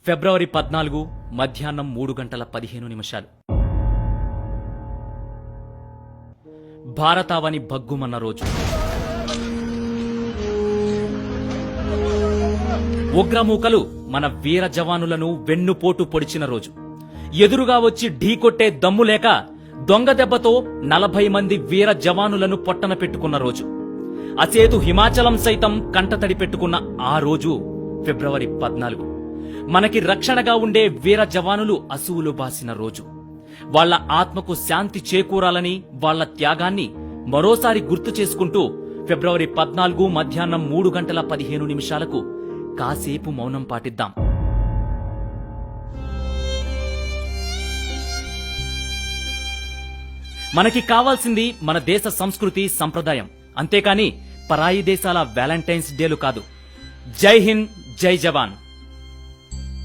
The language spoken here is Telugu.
ఫిబ్రవరి 14 మధ్యాహ్నం 3:15 భారతావని భగ్గుమన్న రోజు. ఉగ్రమూకలు మన వీర జవానులను వెన్నుపోటు పొడిచిన రోజు. ఎదురుగా వచ్చి ఢీకొట్టే దమ్ము లేక దొంగ దెబ్బతో 40 మంది వీర జవానులను పొట్టన పెట్టుకున్న రోజు. అసేతు హిమాచలం సైతం కంటతడి పెట్టుకున్న ఆ రోజు ఫిబ్రవరి 14. మనకి రక్షణగా ఉండే వీర జవానులు అసువులు బాసిన రోజు. వాళ్ల ఆత్మకు శాంతి చేకూరాలని వాళ్ల త్యాగాన్ని మరోసారి గుర్తు చేసుకుంటూ ఫిబ్రవరి 14 మధ్యాహ్నం 3:15 కాసేపు మౌనం పాటిద్దాం. మనకి కావాల్సింది మన దేశ సంస్కృతి సంప్రదాయం, అంతేకాని పరాయి దేశాల వ్యాలంటైన్స్ డేలు కాదు. జై హింద్, జై జవాన్.